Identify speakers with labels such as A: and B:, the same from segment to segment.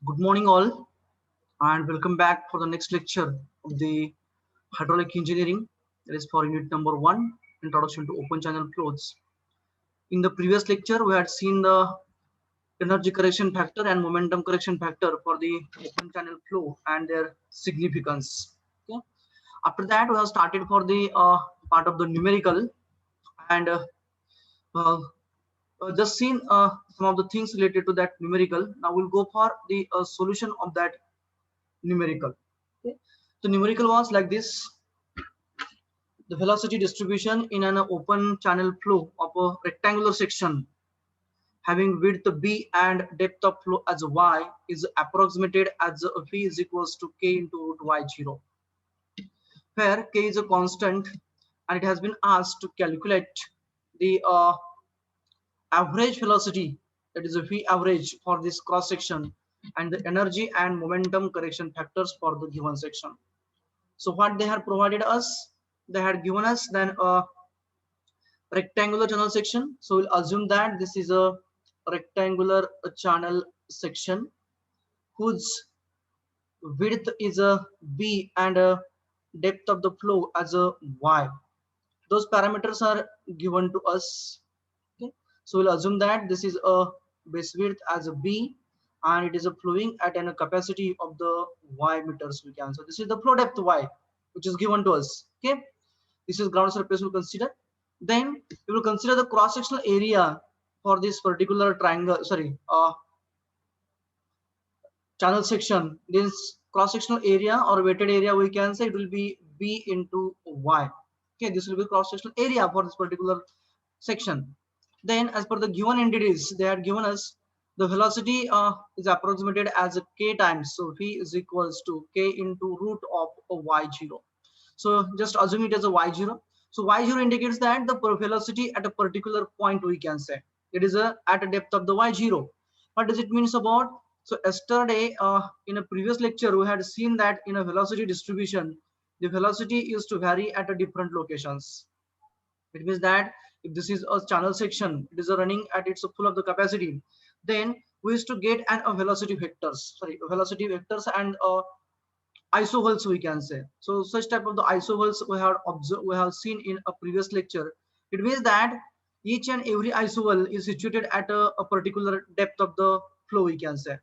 A: Good morning, all, and welcome back for the next lecture of the hydraulic engineering. That is for unit number 1, Introduction to Open Channel Flows. In the previous lecture, we had seen the energy correction factor and momentum correction factor for the open channel flow and their significance. Okay. After that, we have started for the part of the numerical and uh, just seen some of the things related to that numerical. Now we'll go for the solution of that numerical. Okay. So numerical was like this: the velocity distribution in an open channel flow of a rectangular section having width b and depth of flow as y is approximated as v is equals to k into root y0, where k is a constant, and it has been asked to calculate the average velocity, that is a v average for this cross section, and the energy and momentum correction factors for the given section. So what they had provided us, they had given us then a rectangular channel section. So we'll assume that this is a rectangular channel section whose width is a b and a depth of the flow as a y. Those parameters are given to us. Okay. So we'll assume that this is a base width as a b and it is a flowing at a capacity of the y meters we can. So this is the flow depth y which is given to us. Okay. This is ground surface we'll consider. Then we will consider the cross sectional area for this particular triangle, channel section. This cross sectional area or weighted area, we can say it will be b into y. Okay, this will be cross sectional area for this particular section. Then as per the given entities, they had given us the velocity is approximated as a k times, so v is equals to k into root of a y0. So just assume it as a y0. So y0 indicates that the velocity at a particular point, we can say it is at a depth of the y0. What does it means about? So yesterday in a previous lecture we had seen that in a velocity distribution the velocity is to vary at a different locations. It means that if this is a channel section, it is running at its full of the capacity, then we used to get a velocity vectors, and isoveals, we can say. So such type of the isoveals we have observed, we have seen in a previous lecture. It means that each and every isoval is situated at a particular depth of the flow, we can say.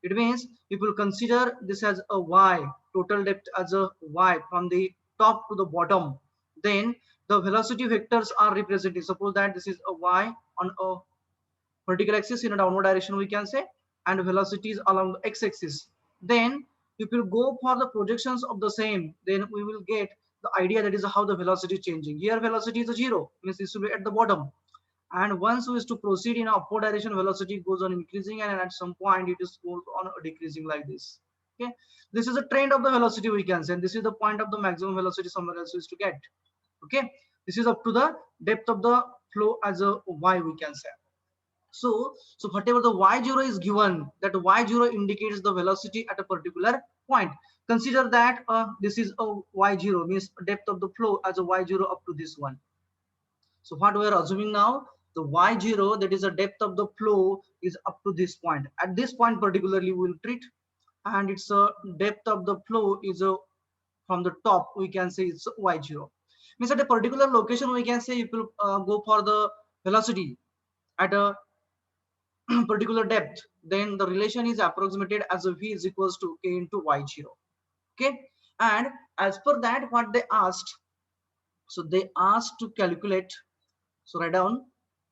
A: It means if we consider this as a y, total depth as a y from the top to the bottom, then the velocity vectors are represented. Suppose that this is a y on a vertical axis in a downward direction, we can say, and velocities along the x-axis. Then if we go for the projections of the same, then we will get the idea that is how the velocity is changing. Here velocity is a 0, means this will be at the bottom, and once we is to proceed in upward direction, velocity goes on increasing, and at some point it is goes on decreasing like this. Okay, this is a trend of the velocity, we can say, and this is the point of the maximum velocity somewhere else is to get. Okay, this is up to the depth of the flow as a y, we can say. So whatever the y0 is given, that y0 indicates the velocity at a particular point. Consider that this is a y0, means depth of the flow as a y0 up to this one. So what we are assuming now, the y0, that is the depth of the flow, is up to this point. At this point particularly we will treat, and its depth of the flow is from the top, we can say it's y0. Means at a particular location, we can say if you go for the velocity at a particular depth, then the relation is approximated as a v is equals to k into y0. Okay, and as per that what they asked, so they asked to calculate, so write down,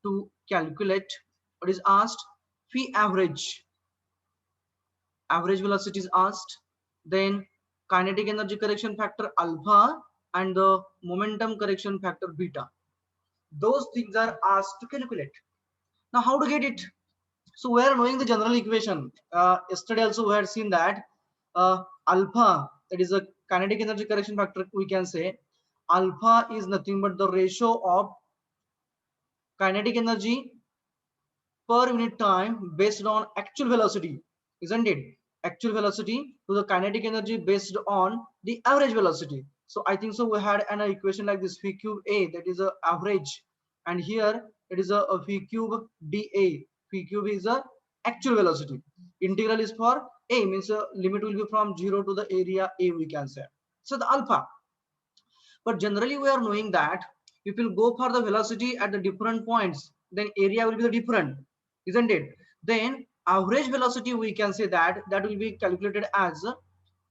A: to calculate what is asked, v average velocity is asked, then kinetic energy correction factor alpha and the momentum correction factor beta. Those things are asked to calculate. Now how to get it? So we are knowing the general equation. Yesterday also we had seen that alpha, that is a kinetic energy correction factor, we can say alpha is nothing but the ratio of kinetic energy per unit time based on actual velocity, isn't it? Actual velocity to the kinetic energy based on the average velocity. So I think so we had an equation like this: v cube a, that is a average, and here it is a v cube dA. V cube is a actual velocity. Integral is for A means limit will be from 0 to the area A, we can say. So the alpha. But generally we are knowing that if you go for the velocity at the different points, then area will be the different, isn't it? Then average velocity, we can say that will be calculated as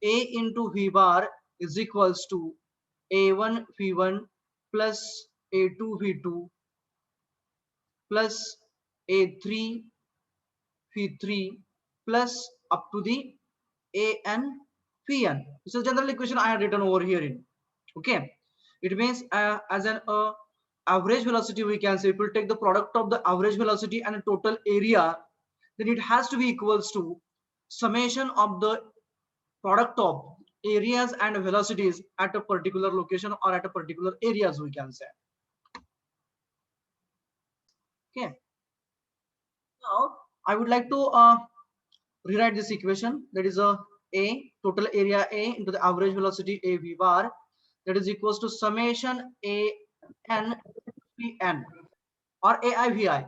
A: A into V bar is equals to A1 V1 plus A2 V2 plus A3 V3 plus up to the AN Vn. This is general equation I had written over here in. Okay, it means as an average velocity, we can say if we take the product of the average velocity and a total area, then it has to be equals to summation of the product of areas and velocities at a particular location or at a particular areas, we can say. Okay, now I would like to rewrite this equation. That is a total area A into the average velocity A V bar, that is equals to summation A n P n or A I V I,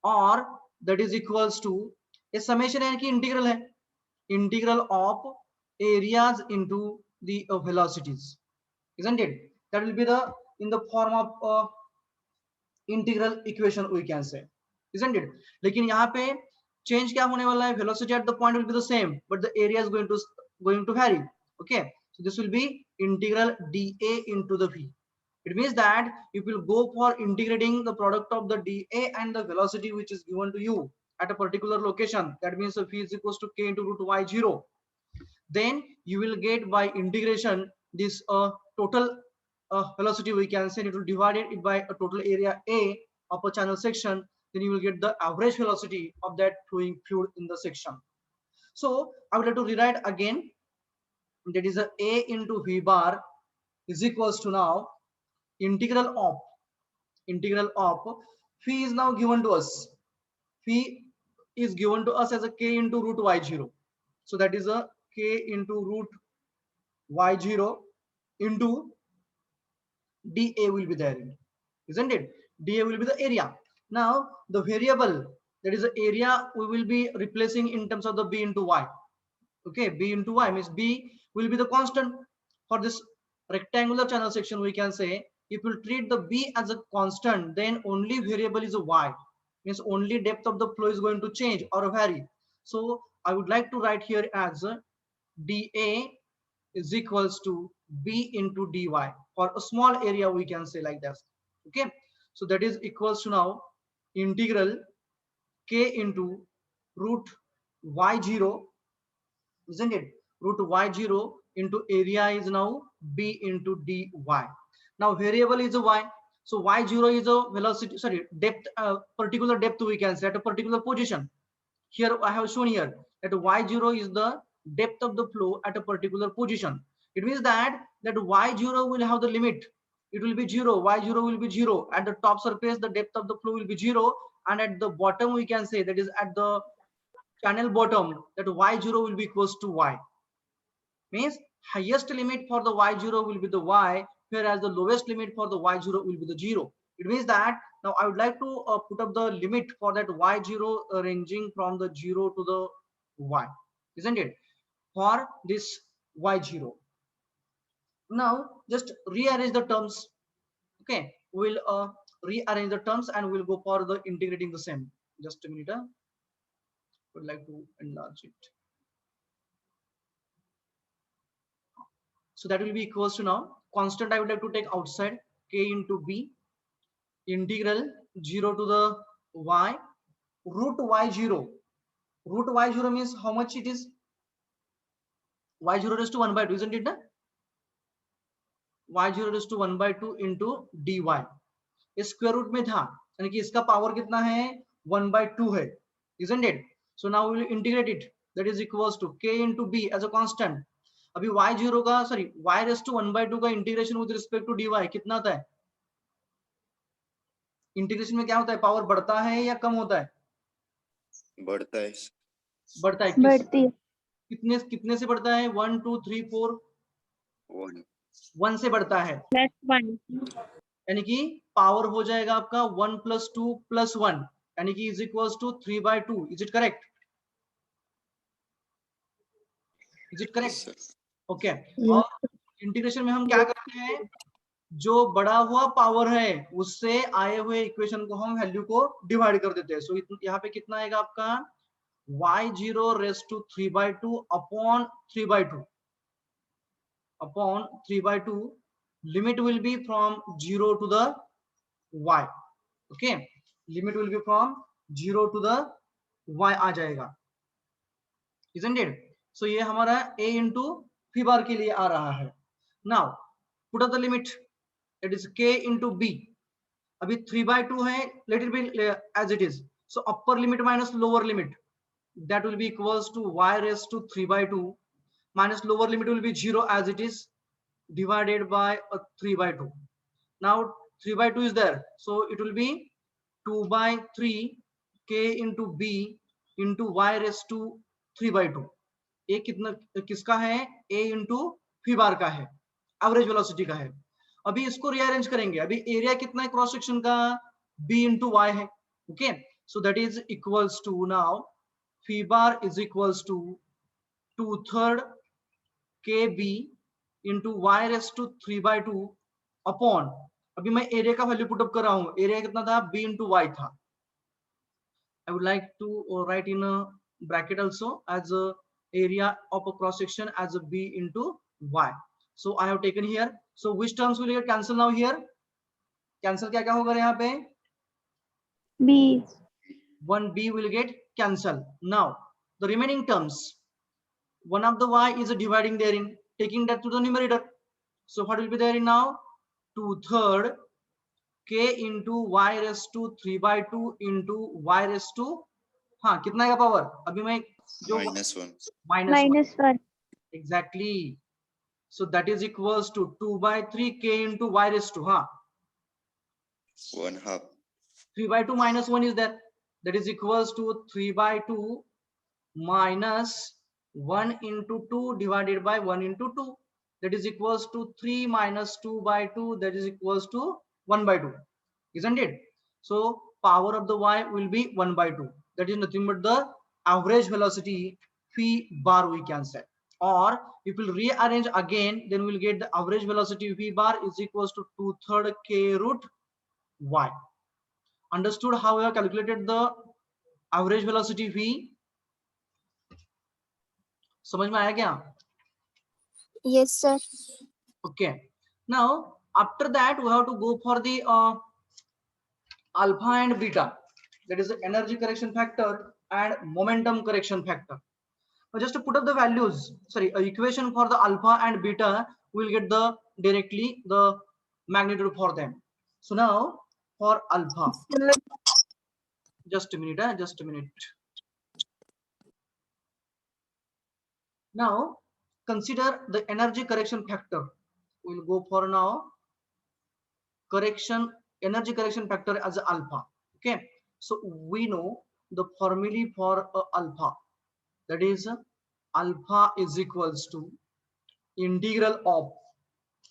A: or that is equals to a summation n की integral है, integral of areas into the velocities, isn't it? That will be the in the form of integral equation, we can say, isn't it? लेकिन यहाँ पे change क्या होने वाला है? Velocity at the point will be the same, but the area is going to vary. Okay, so this will be integral dA into the V. It means that if you go for integrating the product of the dA and the velocity which is given to you at a particular location, that means V is equals to k into root y0, then you will get by integration this total velocity, we can say it will divide it by a total area A of a channel section, then you will get the average velocity of that flowing fluid in the section. So I would like to rewrite again, that is A into V bar is equals to now integral of phi is now given to us. Phi is given to us as a k into root y0. So that is a k into root y0 into dA will be there, isn't it? dA will be the area. Now the variable, that is the area, we will be replacing in terms of the b into y. Okay, b into y means b will be the constant for this rectangular channel section, we can say. If you treat the b as a constant, then only variable is a y, means only depth of the flow is going to change or vary. So I would like to write here as dA is equals to b into dy for a small area, we can say like this. Okay, so that is equals to now integral k into root y0, isn't it? Root y0 into area is now b into dy. Now variable is a y, so y0 is a velocity, sorry, depth, particular depth, we can say at a particular position. Here I have shown here that y0 is the depth of the flow at a particular position. It means that y0 will have the limit. It will be 0. Y0 will be 0. At the top surface, the depth of the flow will be 0. And at the bottom, we can say, that is at the channel bottom, that y0 will be equals to y. Means highest limit for the y0 will be the y, whereas the lowest limit for the y0 will be the 0. It means that now I would like to put up the limit for that y0 ranging from the 0 to the y, isn't it? For this y0. Now just rearrange the terms. Okay, we'll rearrange the terms and we'll go for the integrating the same. Just a minute. Would like to enlarge it. So that will be equals to now constant I would like to take outside, k into b integral 0 to the y root y0. Root y0 means how much it is? y0 raised to 1 by 2, isn't it? y0 raised to 1 by 2 into dy. इस square root में था, यानी कि इसका power कितना है? 1 by 2 है, isn't it? So now we will integrate it. That is equals to k into b as a constant. अभी y0 का sorry y raised to 1 by 2 का integration with respect to dy कितना होता है? Integration में क्या होता है? पावर बढ़ता है या कम होता है? बढ़ता है। बढ़ता है, बढ़ती है। कितने कितने से बढ़ता है? 1 2 3 4 1 से बढ़ता है, यानी कि पावर हो जाएगा आपका 1 + 2 + 1, यानी कि is equals to 3 by 2. Is it correct? Is it correct?
B: Yes,
A: okay.
C: Yes.
A: और इंटीग्रेशन में हम क्या करते हैं, जो बड़ा हुआ पावर है उससे आए हुए इक्वेशन को हम वैल्यू को डिवाइड कर देते हैं। सो यहाँ पे कितना आएगा आपका y0 raise to 3/2 upon 3/2 upon 3/2, limit will be from 0 to the y. Okay, limit will be from 0 to the y आ जाएगा, isn't it? So ये हमारा a into phi bar के लिए आ रहा है. Now put up the limit, it is k into b. अभी 3/2 है, let it be as it is. So upper limit minus lower limit, that will be equals to y raised to 3/2 minus lower limit will be 0 as it is, divided by 3/2. Now 3/2 is there, so it will be 2/3 k into b into y raised to 3/2. ये कितना किसका है, a into फी बार का है, average velocity का है. अभी इसको रीअरेंज करेंगे. अभी एरिया कितना है क्रॉस सेक्शन का, b इंटू वाई है. Okay, so that is equals to, now phi bar is equals to 2/3 kb into y raise to 3/2 upon, अभी मैं एरिया का वैल्यू पुटअप कर रहा हूं. एरिया कितना था, b इंटू वाई था. I would like to write in a bracket also as a area of a cross section as a b into y. So I have taken here. So which terms will get cancel now here? Cancel क्या क्या होगा यहाँ पे?
C: B.
A: 1b will get cancel. Now the remaining terms, one of the y is dividing therein, taking that to the numerator. So what will be there in now? 2/3 k into y raised to 3/2 into y raised to, हाँ कितना है power, अभी मैं जो
B: -1.
C: -1.
A: exactly. So that is equals to 2/3 k into y raised to, हाँ
B: 1/2.
A: 3/2 minus 1 is there, that is equals to 3/2 minus 1 into 2 divided by 1 into 2, that is equals to 3 minus 2/2, that is equals to 1/2, isn't it? So power of the y will be 1/2, that is nothing but the average velocity phi bar we can say. Or if we'll rearrange again, then we'll get the average velocity v bar is equals to 2/3 k root y. Understood how we have calculated the average velocity v? समझ में आया क्या?
C: Yes, sir.
A: Okay, now after that we have to go for the alpha and beta, that is the energy correction factor and momentum correction factor. Now just to put up the values, sorry, equation for the alpha and beta, we will get the directly the magnitude for them. So now for alpha, just a minute, just a minute. Now consider the energy correction factor. We will go for now correction, energy correction factor as alpha. Okay, so we know the formula for alpha, that is alpha is equals to integral of,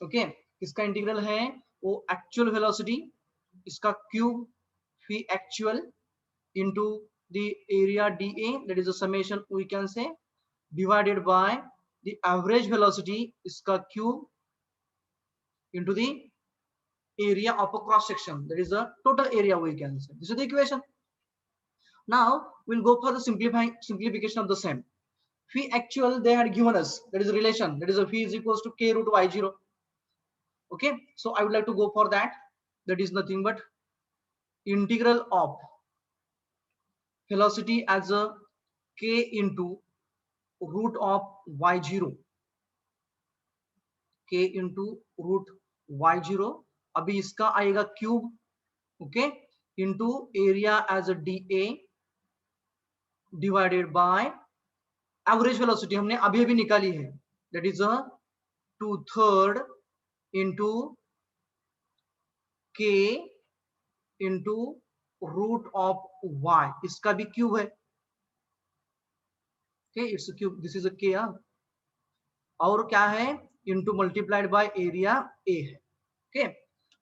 A: okay, इसका integral है वो actual velocity, इसका cube fee actual into the area dA, that is a summation we can say, divided by the average velocity, इसका cube into the area of a cross section, that is the total area we can say. This is the equation. Now we'll go for the simplification of the same. Phi actual they had given us, that is a relation, that is a phi is equals to k root y0. Okay, so I would like to go for that, that is nothing but integral of velocity as a k into root of y0, k into root y0. अभी इसका आएगा cube, okay, into area as a dA divided by average velocity हमने अभी अभी निकाली है, that is a 2/3 into k into root of y, इसका भी क्यूब है. okay, it's a cube, this is a k, और क्या है, into multiplied by area a है. okay,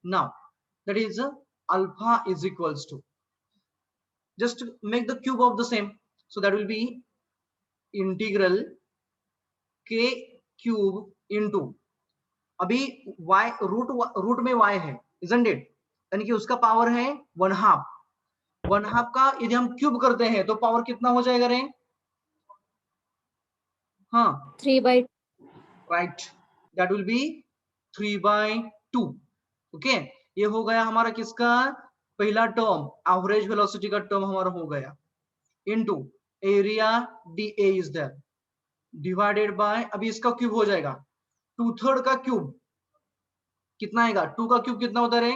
A: now that is alpha is equals to, just make the cube of the same, so that will be integral k cube into, अभी y root में y है, isn't it? यानी कि उसका power है 1/2, 1/2 का यदि हम क्यूब करते हैं तो पावर कितना हो जाएगा रे? हाँ
B: 3/2.
A: Right, that will be 3/2. Okay, ये हो गया हमारा किसका पहला टर्म, एवरेज वेलोसिटी का टर्म हमारा हो गया, into area d a is there divided by, अभी इसका क्यूब हो जाएगा 2/3 का क्यूब कितना आएगा, 2 का क्यूब कितना होता है?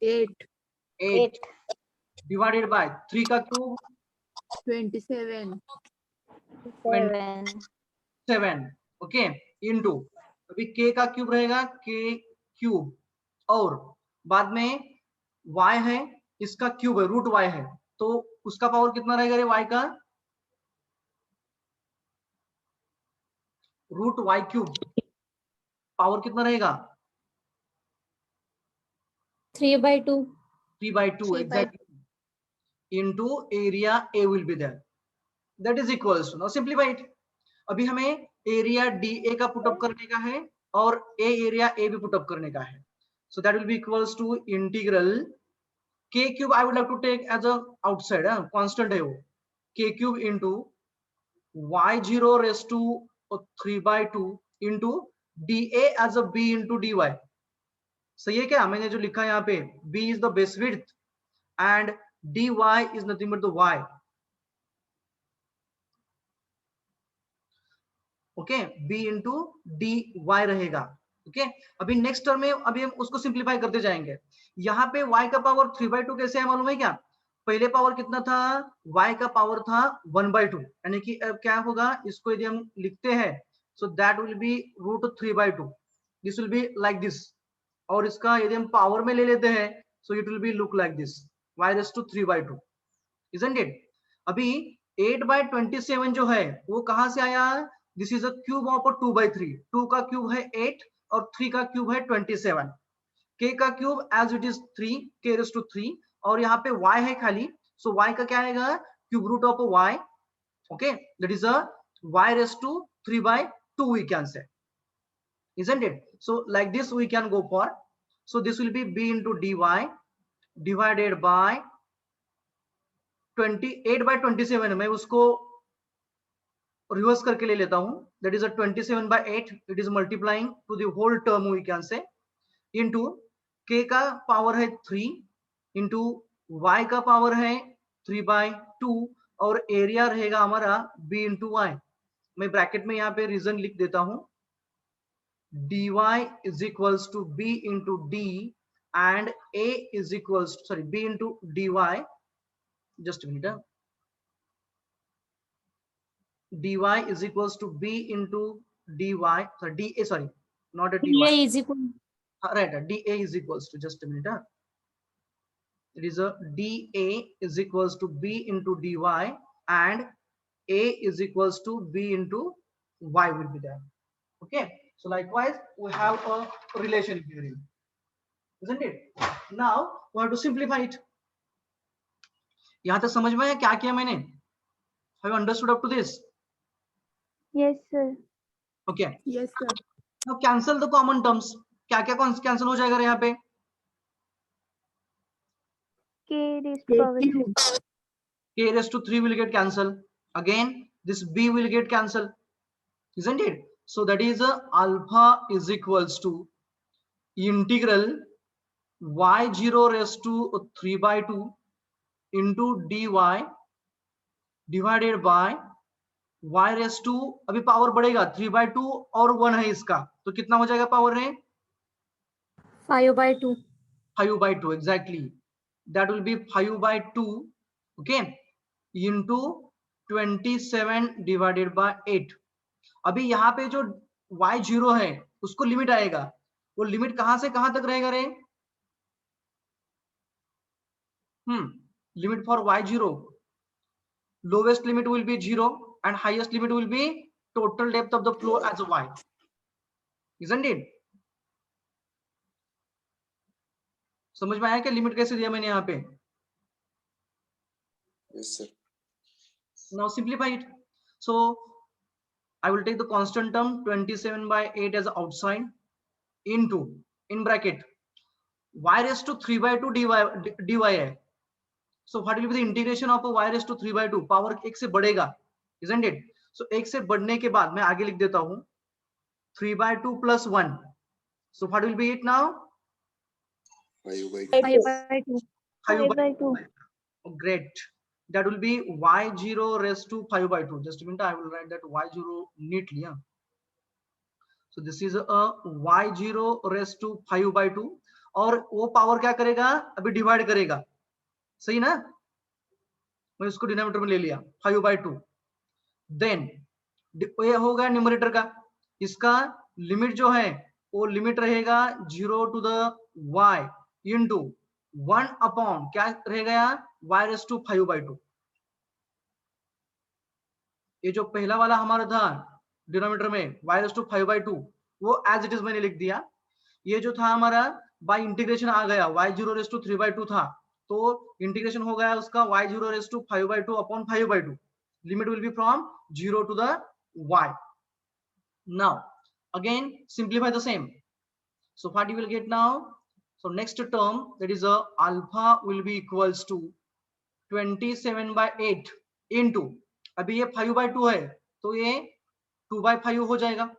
B: 8.
A: 8 डिवाइडेड बाय 3 का क्यूब
B: 27.
A: 7. ओके, इनटू अभी k का क्यूब रहेगा k क्यूब, और बाद में y है, इसका क्यूब है, रूट y है, तो उसका पावर कितना रहेगा रे y का? रूट y क्यूब पावर कितना रहेगा?
B: 3/2.
A: 3/2 exactly into area A will be there, that is equals to, now simplify it. अभी हमें एरिया DA का पुटअप करने का है और एरिया A भी पुटअप करने का है, so that will be equals to integral k cube, I would like to take as a outside constant है वो, k cube into y0 raised to 3/2 into dA as a b into dy. सही है क्या? मैंने जो लिखा है यहाँ पे b is the base width and dy is nothing but the y. Okay, b into dy रहेगा. ओके, अभी नेक्स्ट टर्म में अभी हम उसको सिंप्लीफाई करते जाएंगे. यहाँ पे y का पावर 3/2 कैसे है मालूम है क्या? पहले पावर कितना था? y का पावर था 1/2, यानी कि अब क्या होगा, इसको यदि हम लिखते हैं so that will be root 3/2, this will be like this, और इसका यदि हम पावर में ले लेते हैं so it will be look like this, y raised to 3/2, isn't it? अभी 8/27 जो है वो कहां से आया? This is a cube of 2/3, 2 का क्यूब है 8 और 3 का क्यूब है 27, k का cube as it is 3, k raised to 3, और यहाँ पे y है खाली, सो y का क्या आएगा? Cube root of y, okay, that is a y raised to 3/2 we can say, isn't it? So like this we can go for, so this will be b into dy divided by 28/27, मैं उसको reverse करके ले लेता हूं, that is a 27/8, it is multiplying to the whole term we can say, into k का power है 3 into y का power है 3/2, और एरिया रहेगा हमारा b इंटू y. मैं ब्रैकेट में यहाँ पे रीजन लिख देता हूं, dy is equals to b into d and a is equals to, sorry, b into dy, just a minute, dy is equals to b into dy, sorry, da, sorry, not a dy,
B: DA is equal.
A: right, da is equals to, just a minute, it is a da is equals to b into dy and a is equals to b into y will be there. Okay, so likewise we have a relation here, isn't it? Now we have to simplify it. यहां तक समझ में आया क्या किया मैंने? Have you understood up to this?
C: Yes, sir.
A: Okay,
B: Yes, sir.
A: now cancel the common terms. क्या क्या कैंसिल हो जाएगा यहाँ पे?
C: K raised to power 3.
A: k raised to 3 will get cancelled. Again this b will get cancelled, isn't it? So that is alpha is equals to integral y0 raised to 3/2 into dy divided by y raised to, अभी power बढ़ेगा 3/2 और 1 है इसका, तो कितना हो जाएगा power रे?
B: 5/2.
A: 5/2 exactly, that will be 5/2, okay, into 27 divided by 8. अभी यहाँ पे जो y0 है उसको लिमिट आएगा, वो लिमिट कहां से कहां तक रहेगा रे? Limit for y0, lowest limit will be 0 and highest limit will be total depth of the flow as a y, isn't it? समझ में आया क्या लिमिट कैसे दिया मैंने यहाँ पे?
D: Yes, sir.
A: Now simplify it. So I will take the constant term 27 by 8 as outside into in bracket y raised to 3 by 2 dy है. So what will be the integration of a y raised to 3 by 2? Power एक से बढ़ेगा, isn't it? So एक से बढ़ने के बाद मैं आगे लिख देता हूं 3 by 2 plus 1. So what will be it now?
D: 5 by
B: 5 by 2.
A: 5
C: 5 by 2.
A: Oh, great. That will be y0 raised to 5 by 2. Just a minute, I will write that y0 neatly. Yeah? So this is a y0 raised to 5 by 2. और वो power क्या करेगा, अभी divide करेगा, सही ना? मैं इसको डिनोमिनेटर में ले लिया 5 by 2. देन ये हो गया न्यूमरेटर का. इसका लिमिट जो है वो लिमिट रहेगा 0 to the y into 1 upon क्या रहेगा y raised to 5 by 2. ये जो पहला वाला हमारा था डिनोमिनेटर में y raised to 5 by 2 वो एज इट इज मैंने लिख दिया. ये जो था हमारा बाय इंटीग्रेशन आ गया y0 raised to 3 by 2 था, तो इंटीग्रेशन हो गया उसका y0 raised to 5 by 2 upon 5 by 2. Limit will be from 0 to the y. Now again simplify the same. So what you will get now? So next term, that is a alpha will be equals to 27 by 8 into, अभी ये 5 by 2 है तो ये 2 by 5 हो जाएगा.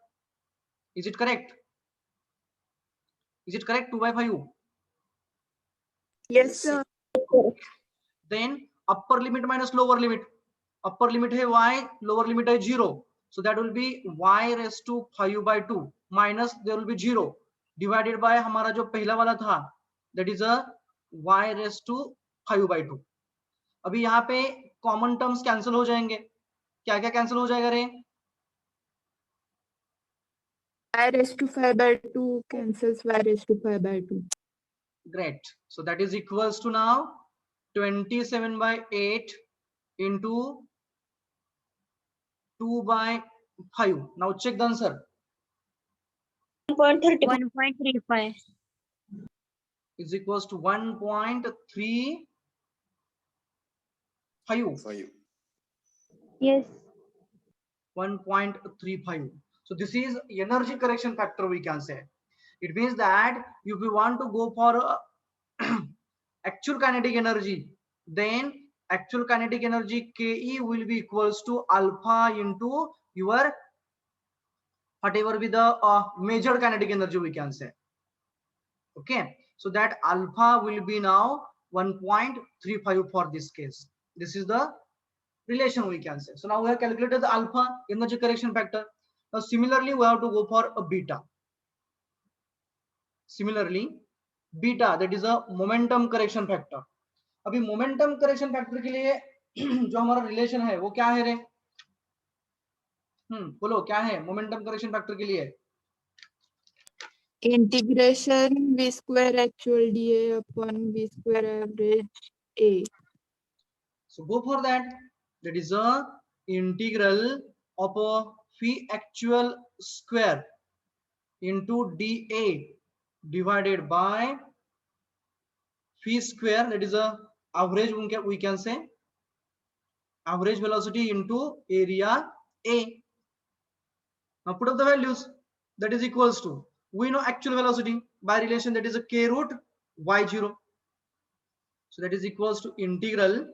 A: Is it correct? Is it correct? 2 by 5.
B: Yes, sir.
A: Then upper limit minus lower limit. Upper limit है y, lower limit है 0. So that will be y raised to 5 by 2 minus there will be 0 divided by हमारा जो पहला वाला था that is a y raised to 5 by 2. अभी यहाँ पे कॉमन टर्म्स कैंसिल हो जाएंगे. क्या क्या कैंसिल हो जाएगा रे?
B: Y raised to 5 by 2 cancels y raised to 5 by 2.
A: Great. So that is equals to now 27 by 8 into 2 by 5. Now check the answer.
C: 1.35.
A: Is equals to 1.35.
D: 5.
C: Yes.
A: 1.35. So this is energy correction factor, we can say. It means that if we want to go for actual kinetic energy, then actual kinetic energy Ke will be equals to alpha into your whatever be the measured kinetic energy, we can say. Okay, so that alpha will be now 1.35 for this case. This is the relation, we can say. So now we have calculated the alpha energy correction factor. Now similarly we have to go for a beta. Similarly beta, that is a momentum correction factor. अभी momentum correction factor के लिए जो हमारा relation है वो क्या है रे? बोलो क्या है momentum correction factor के लिए?
B: Integration v square actual dA upon v square average A.
A: So go for that. That is a integral of a phi actual square into dA divided by phi square, that is a average, we can say average velocity into area A. Now put up the values. That is equals to, we know actual velocity by relation, that is a k root y0. So that is equals to integral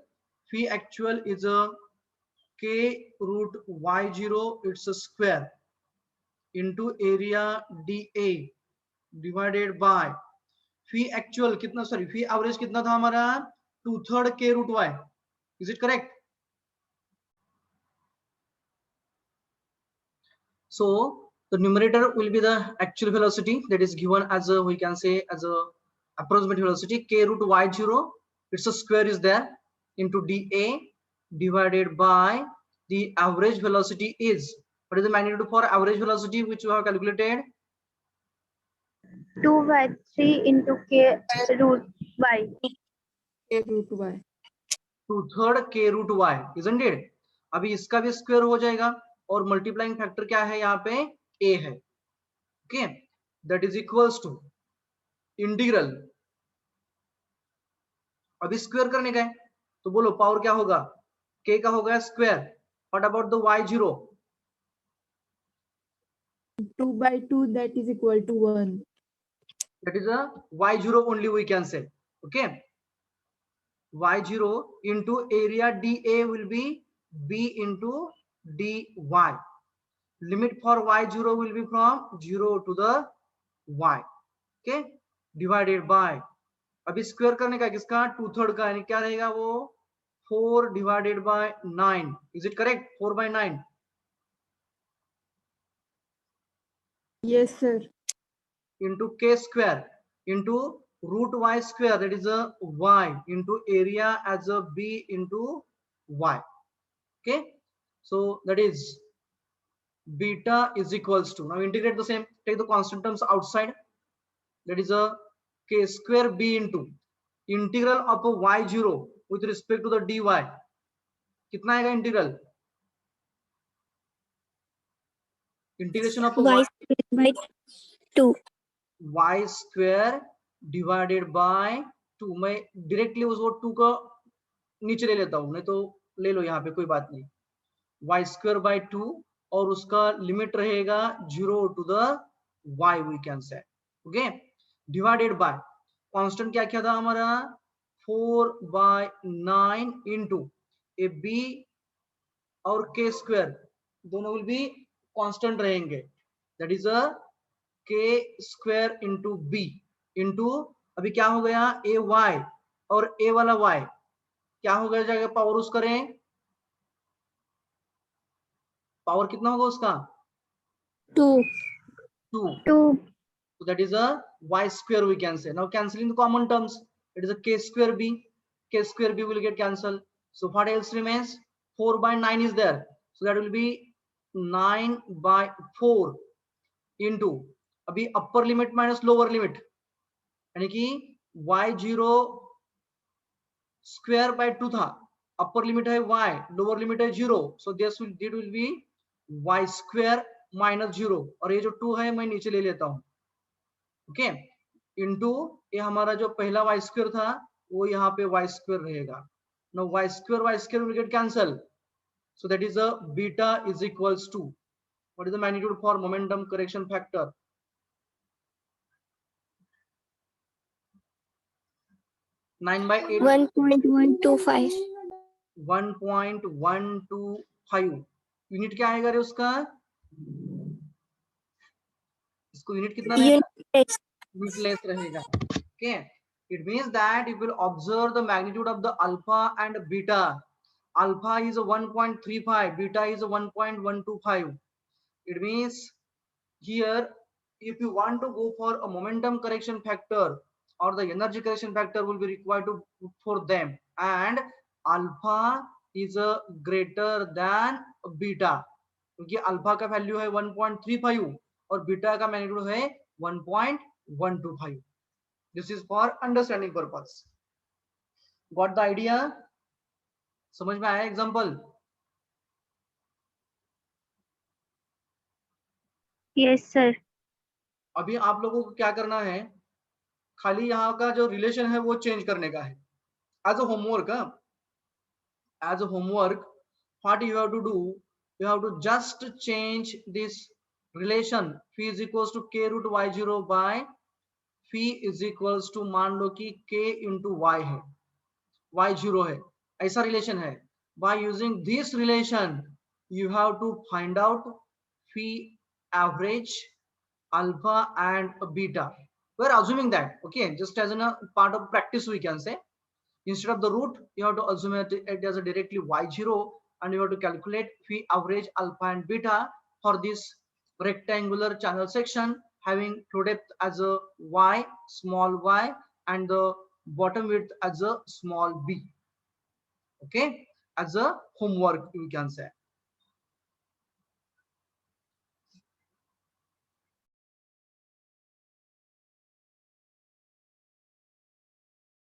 A: phi actual is a k root y0, it's a square, into area dA divided by phi actual कितना, sorry phi average कितना था हमारा 2/3 k root y. Is it correct? So the numerator will be the actual velocity, that is given as a, we can say as a approximate velocity k root y0, it's a square is there, into dA divided by the average velocity is, what is the magnitude for average velocity which you have calculated?
C: 2 by 3 into k root y.
B: K root y.
A: 2/3 k root y, isn't it? अभी इसका भी square हो जाएगा और multiplying factor क्या है यहाँ पे a है. Okay, that is equals to integral, अभी स्क्वायर करने का है तो बोलो पावर क्या होगा, k का होगा square What about the y0?
B: 2 by 2, that is equal to 1.
A: That is a y0 only we can say. Okay. Y0 into area dA will be B into dy. Limit for y0 will be from 0 to the y. Okay. Divided by, अभी square करने का किसका 2/3 का, यानी क्या रहेगा वो 4 divided by 9. Is it correct? 4 by 9.
B: Yes, sir.
A: Into k square into root y square, that is a y into area as a b into y. Okay, so that is beta is equals to, now integrate the same, take the constant terms outside, that is a k square b into integral of a y0 with respect to the dy. कितना आएगा integral? Integration of
C: y square by 2.
A: y square divided by 2. मैं directly उसको 2 का नीचे ले लेता हूं, नहीं तो ले लो यहाँ पे, कोई बात नहीं. y स्क्वायर बाय 2 और उसका लिमिट रहेगा 0 to the y we can say. Okay, divided by constant क्या क्या था हमारा 4 by 9 into ए b और k स्क्वायर दोनों विल बी कांस्टेंट रहेंगे, that is a k square into b into, अभी क्या हो गया ए y और a वाला y क्या हो गया जाएगा, पावर यूज करें, पावर कितना होगा उसका
C: 2.
A: 2.
C: 2.
A: So that is a y square we can say. Now cancelling the common terms, it is a k square b. K square b will get cancelled. So what else remains? 4 by 9 is there. So that will be 9 by 4 into अभी upper limit minus lower limit, यानी कि y0 square by 2 था, upper limit है y, lower limit है 0. So this will B y square minus 0, और ये जो 2 है मैं नीचे ले लेता हूं. ओके, इंटू ये हमारा जो पहला y स्क्वायर था वो यहाँ पे y स्क्वायर रहेगा. Now y square will get cancel. So that is a beta is equals to, what is the magnitude for momentum correction factor? 9 by 8.
C: 1.125.
A: 1.125. Unit क्या आएगा रे उसका, इसको यूनिट कितना रहेगा, यूनिट लेस रहेगा. Okay, it means that if you will observe the magnitude of the alpha and beta, alpha is a 1.35, beta is a 1.125. It means here if you want to go for a momentum correction factor or the energy correction factor will be required to for them, and alpha is a greater than beta, क्योंकि alpha का value है 1.35 और beta का magnitude है 1.125. This is for understanding purpose. Got the idea? समझ में आया example?
C: Yes, sir.
A: अभी आप लोगों को क्या करना है, खाली यहाँ का जो रिलेशन है वो चेंज करने का है. As a homework, as a homework, what you have to do, you have to just change this relation phi is equals to k root y0 by phi is equals to, मान लो कि k into y है, y0 है, ऐसा relation है. by using this relation you have to find out phi average, alpha and beta. We're assuming that, okay, just as a part of practice we can say, instead of the root you have to assume it as a directly y0, and you have to calculate phi average, alpha and beta for this rectangular channel section having flow depth as a y, small y, and the bottom width as a small b. Okay, as a homework we can say.